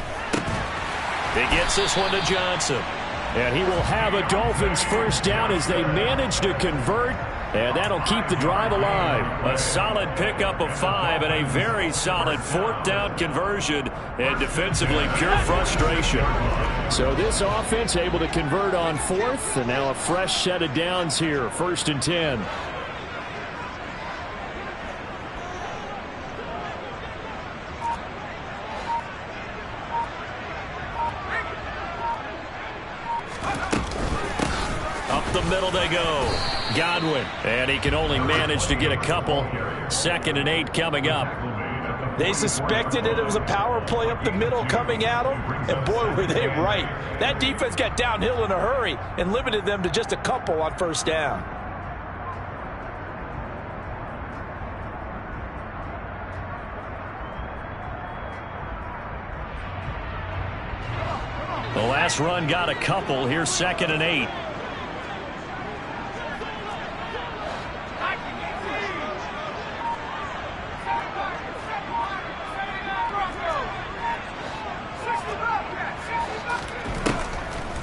He gets this one to Johnson. And he will have a Dolphins first down as they manage to convert. And that'll keep the drive alive. A solid pickup of 5 and a very solid 4th down conversion. And defensively, pure frustration. So this offense able to convert on 4th. And now a fresh set of downs here. 1st and 10. The middle they go. Godwin. And he can only manage to get a couple. 2nd and 8 coming up. They suspected that it was a power play up the middle coming at them. And boy, were they right. That defense got downhill in a hurry and limited them to just a couple on 1st down. The last run got a couple. Here's 2nd and 8.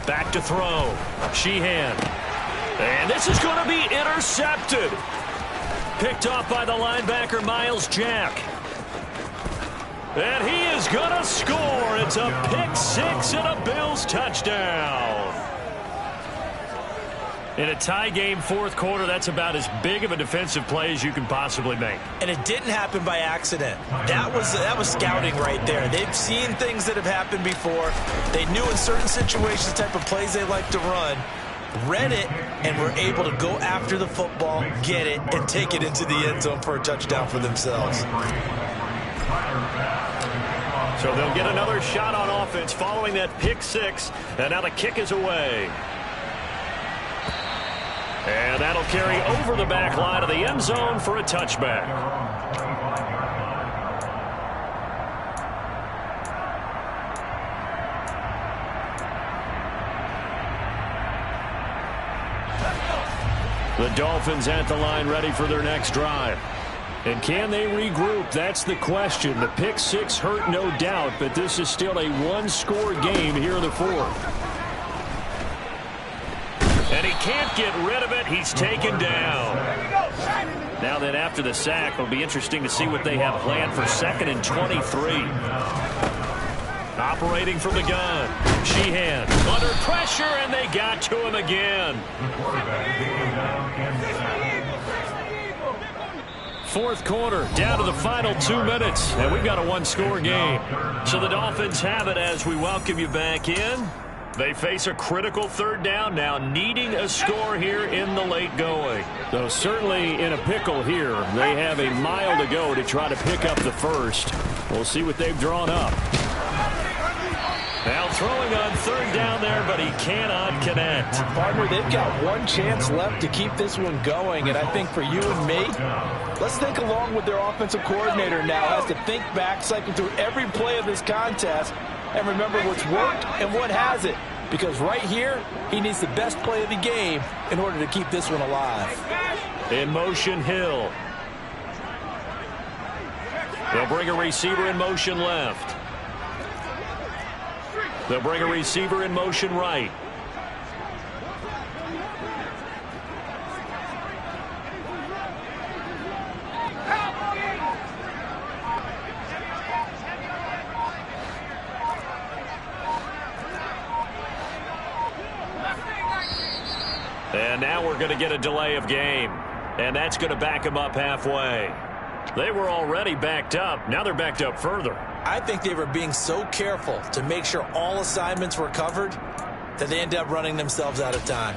Back to throw. Sheehan. And this is going to be intercepted. Picked off by the linebacker, Miles Jack. And he is going to score. It's a pick 6 and a Bills touchdown. In a tie game 4th quarter, that's about as big of a defensive play as you can possibly make. And it didn't happen by accident. That was scouting right there. They've seen things that have happened before. They knew in certain situations the type of plays they like to run. Read it, and were able to go after the football, get it, and take it into the end zone for a touchdown for themselves. So they'll get another shot on offense following that pick 6. And now the kick is away. And that'll carry over the back line of the end zone for a touchback. The Dolphins at the line ready for their next drive. And can they regroup? That's the question. The pick 6 hurt, no doubt, but this is still a one-score game here in the 4th. And he can't get rid of it. He's taken down. Now then, after the sack, it'll be interesting to see what they have planned for 2nd and 23. Operating from the gun. Sheehan under pressure, and they got to him again. 4th quarter, down to the final 2 minutes, and we've got a one-score game. So the Dolphins have it as we welcome you back in. They face a critical 3rd down now, needing a score here in the late going. So certainly in a pickle here. They have a mile to go to try to pick up the first. We'll see what they've drawn up. Now throwing on 3rd down there, but he cannot connect. Partner, they've got one chance left to keep this one going, and I think for you and me, let's think along with their offensive coordinator now. Has to think back, cycle through every play of this contest, and remember what's worked and what hasn't. Because right here, he needs the best play of the game in order to keep this one alive. In motion, Hill. They'll bring a receiver in motion left. They'll bring a receiver in motion right. And now we're going to get a delay of game. And that's going to back them up halfway. They were already backed up. Now they're backed up further. I think they were being so careful to make sure all assignments were covered that they ended up running themselves out of time.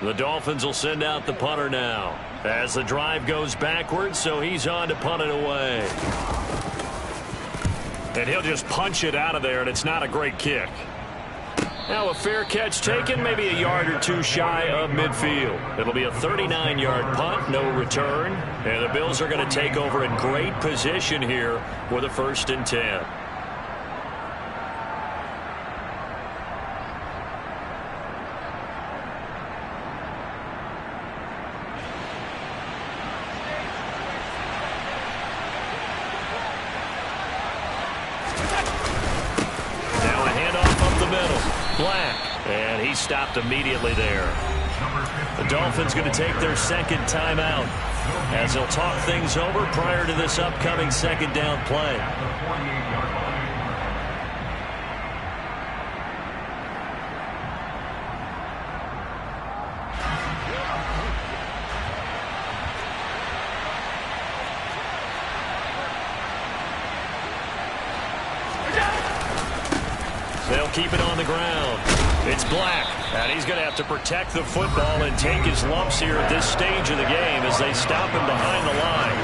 The Dolphins will send out the punter now as the drive goes backwards, so he's on to punt it away. And he'll just punch it out of there, and it's not a great kick. Now a fair catch taken, maybe a yard or two shy of midfield. It'll be a 39-yard punt, no return. And the Bills are going to take over in great position here with a 1st and 10. Black, and he stopped immediately there. The Dolphins going to take their second timeout as they'll talk things over prior to this upcoming second down play. They'll keep it on the ground. It's Black, and he's going to have to protect the football and take his lumps here at this stage of the game as they stop him behind the line.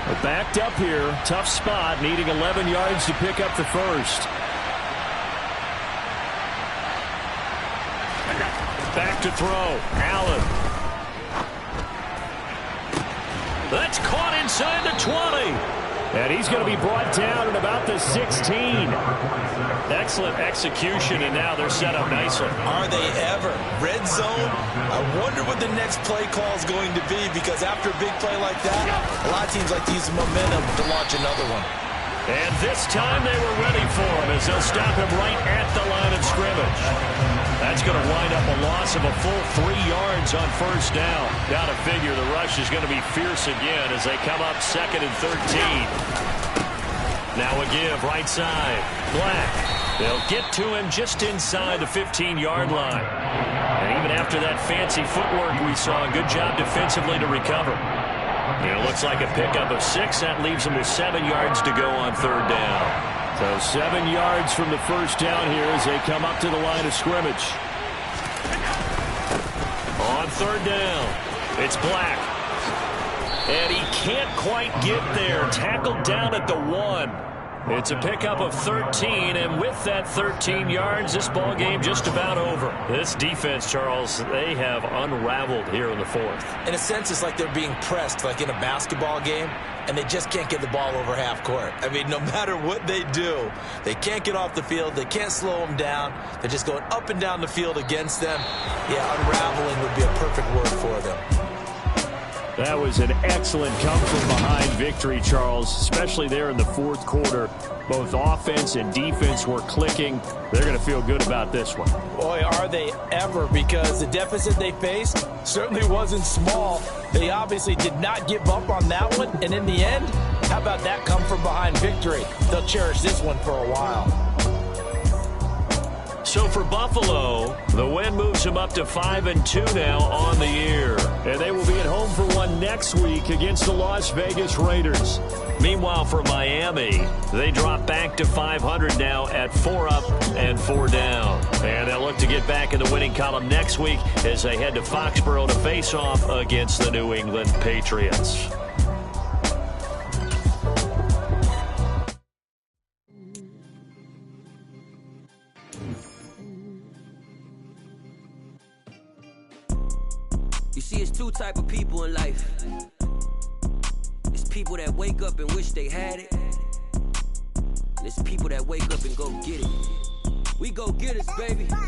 We're backed up here. Tough spot, needing 11 yards to pick up the first. Back to throw. Allen. That's caught inside the 20. And he's going to be brought down at about the 16. Excellent execution, and now they're set up nicely. Are they ever? Red zone? I wonder what the next play call is going to be, because after a big play like that, a lot of teams like to use momentum to launch another one. And this time they were ready for him as they'll stop him right at the line of scrimmage. That's going to wind up a loss of a full 3 yards on first down. Got to figure the rush is going to be fierce again as they come up 2nd and 13. Now a give right side. Black. They'll get to him just inside the 15-yard line. And even after that fancy footwork we saw, a good job defensively to recover. And it looks like a pickup of 6. That leaves them with 7 yards to go on third down. So 7 yards from the first down here as they come up to the line of scrimmage. On third down, it's Black. And he can't quite get there. Tackled down at the 1. It's a pickup of 13, and with that 13 yards, this ball game just about over. This defense, Charles, they have unraveled here in the fourth. In a sense, it's like they're being pressed, like in a basketball game, and they just can't get the ball over half court. I mean, no matter what they do, they can't get off the field. They can't slow them down. They're just going up and down the field against them. Yeah, unraveling would be a perfect word for them. That was an excellent come-from-behind victory, Charles, especially there in the fourth quarter. Both offense and defense were clicking. They're going to feel good about this one. Boy, are they ever, because the deficit they faced certainly wasn't small. They obviously did not give up on that one, and in the end, how about that come-from-behind victory? They'll cherish this one for a while. So for Buffalo, the win moves them up to 5-2 now on the year. And they will be at home for one next week against the Las Vegas Raiders. Meanwhile, for Miami, they drop back to 500 now at 4 up and 4 down. And they'll look to get back in the winning column next week as they head to Foxborough to face off against the New England Patriots. You see, it's two type of people in life. It's people that wake up and wish they had it. And it's people that wake up and go get it. We go get it, baby.